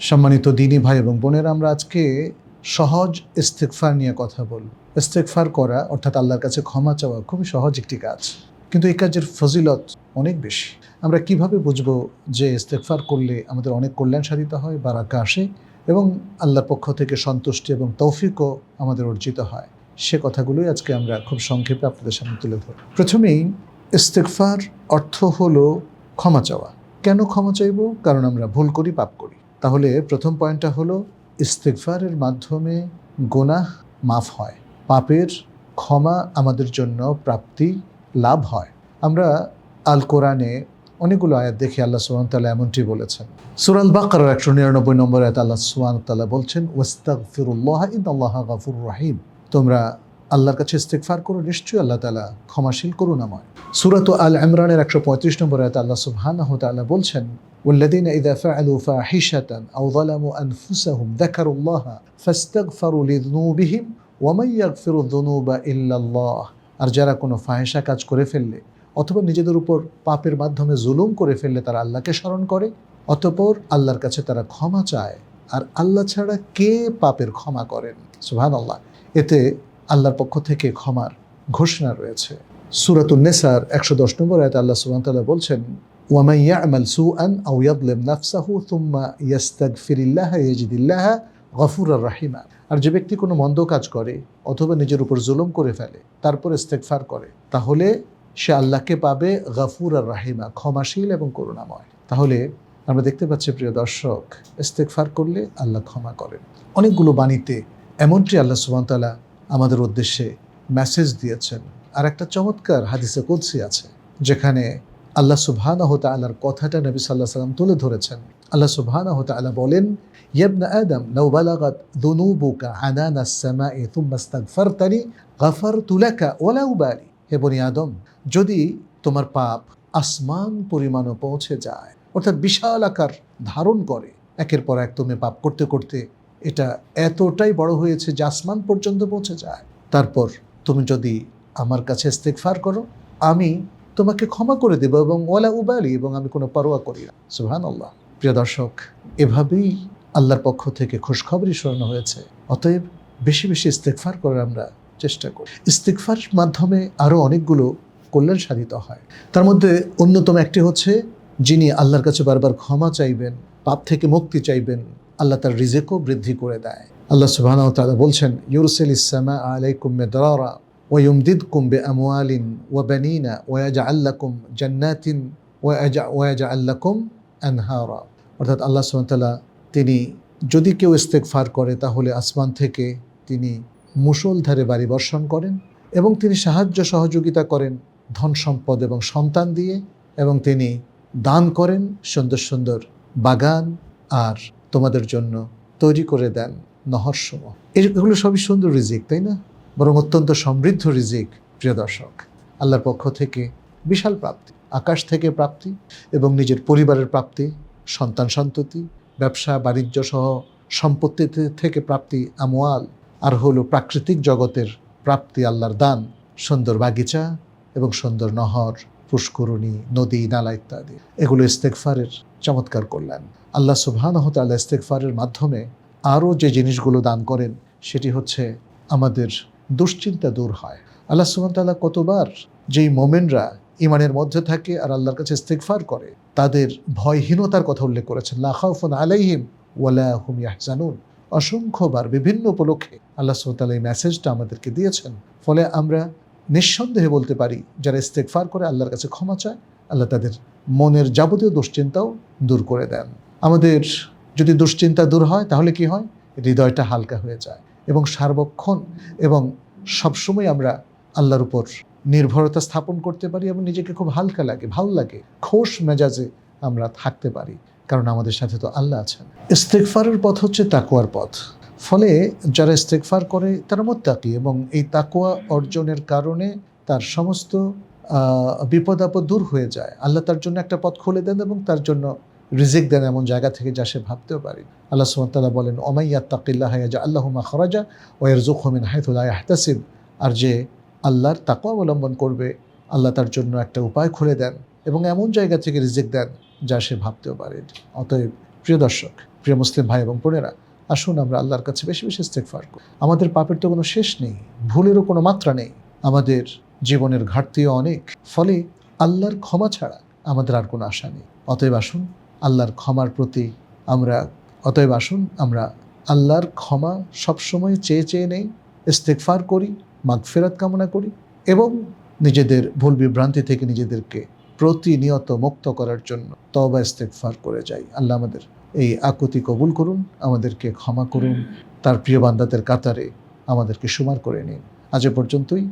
সম্মানিত দিনী ভাই এবং বোনেরা, আমরা আজকে সহজ ইস্তেগফার নিয়ে কথা বলব। ইস্তেগফার করা অর্থাৎ আল্লাহর কাছে ক্ষমা চাওয়া খুবই সহজ একটি কাজ, কিন্তু এই কাজের ফজিলত অনেক বেশি। আমরা কিভাবে বুঝবো যে ইস্তেগফার করলে আমাদের অনেক কল্যাণ সাধিত হয়, বারাকা আসে এবং আল্লাহর পক্ষ থেকে সন্তুষ্টি এবং তৌফিকও আমাদের অর্জিত হয়, সে কথাগুলোই আজকে আমরা খুব সংক্ষেপে আপনাদের সামনে তুলে ধরব। প্রথমেই ইস্তেগফার অর্থ হলো ক্ষমা চাওয়া। কেন ক্ষমা চাইব? কারণ আমরা ভুল করি, পাপ করি। তাহলে প্রথম পয়েন্টটা হলো ইস্তেগফারের মাধ্যমে গুনাহ মাফ হয়, পাপের ক্ষমা আমাদের জন্য প্রাপ্তি লাভ হয়। আমরা আল কোরআনে অনেকগুলো আয়াত দেখি আল্লাহ সুবহানাহু ওয়া তাআলা এমনটি বলেছেন। সূরা আল বাকারার 199 নম্বর আয়াতে আল্লাহ সুবহানাহু ওয়া তাআলা বলছেন, ওয়াস্তাগফিরুল্লাহ ইন্নাল্লাহা গাফুরুর রাহিম। তোমরা আল্লাহর কাছে ইস্তেগফার করো, নিশ্চয়ই আল্লাহ তাআলা ক্ষমাশীল করুণাময়। সূরা আল ইমরানের 135 নম্বর আয়াতে আল্লাহ সুবহানাহু ওয়া তাআলা বলছেন, والذين إذا فعلوا فاحشة أو ظلموا أنفسهم ذكروا الله فاستغفروا لذنوبهم ومن يغفر الذنوب إلا الله। আর যারা কোনো ফাহিশা কাজ করে ফেললে অথবা নিজেদের উপর পাপের মাধ্যমে জুলুম করে ফেললে তারা আল্লাহকে স্মরণ করে, অতঃপর আল্লাহর কাছে তারা ক্ষমা চায়, আর আল্লাহ ছাড়া কে পাপের ক্ষমা করেন? সুবহানাল্লাহ। এতে আল্লাহর পক্ষ থেকে ক্ষমার ঘোষণা রয়েছে। সূরাতুন নিসার 110 নম্বর আয়াতে আল্লাহ সুবহানাহু ওয়া তাআলা বলছেন, ومن يعمل سوءا أو يظلم نفسه ثم يستغفر الله يجد الله غفورا رحيما। আর যে ব্যক্তি কোনো মন্দ কাজ করে অথবা নিজের উপর জুলুম করে ফেলে তারপর ইস্তেগফার করে, তাহলে সে আল্লাহকে পাবে গফুর আর রাহিমা, ক্ষমাশীল এবং করুণাময়। তাহলে আমরা দেখতে পাচ্ছি প্রিয় দর্শক, ইস্তেগফার করলে আল্লাহ ক্ষমা করেন। অনেকগুলো বাণীতে এমনটি আল্লাহ সুবহানাহু ওয়া তাআলা আমাদের উদ্দেশ্যে মেসেজ দিয়েছেন। আর একটা চমৎকার হাদিসে কুদসি আছে যেখানে আল্লাহ সুবহানাহু ওয়া তাআলার কথাটা নবী সাল্লাল্লাহু আলাইহি ওয়াসাল্লাম তুলে ধরেছেন। আল্লাহ সুবহানাহু ওয়া তাআলা বলেন, ইয়া ইবনা আদম লাউ বালাগাত যুনুবুকা আনানাস সামাই থুম্মা ইস্তাগফারতানি গাফারতু লাকা ওয়ালা উবালি। হে বনি আদম, যদি তোমার পাপ আসমান পরিমাণও পৌঁছে যায়, অর্থাৎ বিশাল আকার ধারণ করে, একের পর এক তুমি পাপ করতে করতে এটা এতটাই বড় হয়েছে যে আসমান পর্যন্ত পৌঁছে যায়, তারপর তুমি যদি আমার কাছে ইস্তেগফার করো, আমি তোমাকে ক্ষমা করে দেব এবং ওয়ালা উবালি, এবং আমি কোনো পরোয়া করি না। সুবহানাল্লাহ। প্রিয় দর্শক, এভাবেই আল্লাহর পক্ষ থেকে খুশখবরি শোনানো হয়েছে। অতএব বেশি বেশি ইস্তেগফার করার আমরা চেষ্টা করি। ইস্তেগফার মাধ্যমে আরও অনেকগুলো কল্যাণ সাধিত হয়। তার মধ্যে অন্যতম একটি হচ্ছে, যিনি আল্লাহর কাছে বারবার ক্ষমা চাইবেন, পাপ থেকে মুক্তি চাইবেন, আল্লাহ তার রিজেকও বৃদ্ধি করে দেয়। আল্লাহ সুবহানাহু ওয়া তাআলা বলছেন, ইউরসিলিস সামা আলাইকুম মিদরারা ويمددكم بأموال وبنين ويجعل لكم جنات ويجعل لكم أنهارا। অর্থাৎ আল্লাহ সুবহানাহু ওয়া তাআলা তিনি যদি কেউ ইস্তেগফার করে তাহলে আসমান থেকে তিনি মুষলধারে বাড়ি বর্ষণ করেন এবং তিনি সাহায্য সহযোগিতা করেন ধন সম্পদ এবং সন্তান দিয়ে, এবং তিনি দান করেন সুন্দর সুন্দর বাগান, আর তোমাদের জন্য তৈরি করে দেন নহরসমূহ। এগুলো সবই সুন্দর রিজিক, তাই না? বরং অত্যন্ত সমৃদ্ধ রিজিক। প্রিয় দর্শক, আল্লাহর পক্ষ থেকে বিশাল প্রাপ্তি, আকাশ থেকে প্রাপ্তি এবং নিজের পরিবারের প্রাপ্তি, সন্তান সন্ততি, ব্যবসা বাণিজ্য সহ সম্পত্তি থেকে প্রাপ্তি, আমওয়াল, আর হলো প্রাকৃতিক জগতের প্রাপ্তি, আল্লাহর দান, সুন্দর বাগিচা এবং সুন্দর নহর, পুষ্করণী, নদী, নালা ইত্যাদি। এগুলো ইস্তেগফারের চমৎকার কল্যাণ। আল্লাহ সুবহানাহু ওয়া তাআলা ইস্তেগফারের মাধ্যমে আরও যে জিনিসগুলো দান করেন সেটি হচ্ছে আমাদের দুশ্চিন্তা দূর হয়। আল্লাহ সুবহানাহু ওয়া তাআলা কতবার যেই মোমেনরা ইমানের মধ্যে থাকে আর আল্লাহর কাছে ইস্তেগফার করে তাদের ভয়হীনতার কথা উল্লেখ করেছেন, লা খাউফুন আলাইহিম ওয়ালা হুম ইয়াহজানুন। অসংখ্যবার বিভিন্ন উপলক্ষে আল্লাহ সুবহানাহু ওয়া তাআলা এই মেসেজটা আমাদেরকে দিয়েছেন। ফলে আমরা নিঃসন্দেহে বলতে পারি, যারা ইস্তেগফার করে আল্লাহর কাছে ক্ষমা চায়, আল্লাহ তাদের মনের যাবতীয় দুশ্চিন্তাও দূর করে দেন। আমাদের যদি দুশ্চিন্তা দূর হয় তাহলে কি হয়? হৃদয়টা হালকা হয়ে যায় এবং সার্বক্ষণ এবং সবসময় আমরা আল্লাহর উপর নির্ভরতা স্থাপন করতে পারি এবং নিজেকে খুব হালকা লাগে, ভালো লাগে, খোশ মেজাজে আমরা থাকতে পারি, কারণ আমাদের সাথে তো আল্লাহ আছেন। ইস্তেগফারের পথ হচ্ছে তাকওয়ার পথ। ফলে যারা ইস্তেগফার করে তারা মুত্তাকি, এবং এই তাকওয়া অর্জনের কারণে তার সমস্ত বিপদ আপদ দূর হয়ে যায়। আল্লাহ তার জন্য একটা পথ খুলে দেন এবং তার জন্য রিজিক দেন এমন জায়গা থেকে যা সে ভাবতেও পারে। আল্লাহ সুবহানাহু ওয়া তাআলা বলেন, ওয়া ইয়াত্তাকিল্লাহা ইয়াজআল লাহু মাখরাজা ওয়া ইয়ারযুকহু মিন হাইথু লা ইয়াহতাসিব। আর যে আল্লাহর তাকওয়া অবলম্বন করবে, আল্লাহ তার জন্য একটা উপায় খুলে দেন এবং এমন জায়গা থেকে রিজিক দেন যা সে ভাবতেও পারে। অতএব প্রিয় দর্শক, প্রিয় মুসলিম ভাই এবং বোনেরা, আসুন আমরা আল্লাহর কাছে বেশি বেশি ইস্তেগফার করি। আমাদের পাপের তো কোনো শেষ নেই, ভুলেরও কোনো মাত্রা নেই, আমাদের জীবনের ঘাটতিও অনেক, ফলে আল্লাহর ক্ষমা ছাড়া আমাদের আর কোনো আশা নেই। অতএব আসুন আমরা আল্লাহর ক্ষমা সবসময় চেয়ে চেয়ে নেই, ইস্তেগফার করি, মাগফিরাত কামনা করি এবং নিজেদের ভুল বিভ্রান্তি থেকে নিজেদেরকে প্রতিনিয়ত মুক্ত করার জন্য তওবা ইস্তেগফার করে যাই। আল্লাহ আমাদের এই আকুতি কবুল করুন, আমাদেরকে ক্ষমা করুন, তার প্রিয় বান্দাদের কাতারে আমাদেরকে শুমার করে নিন। আজ এ পর্যন্তই।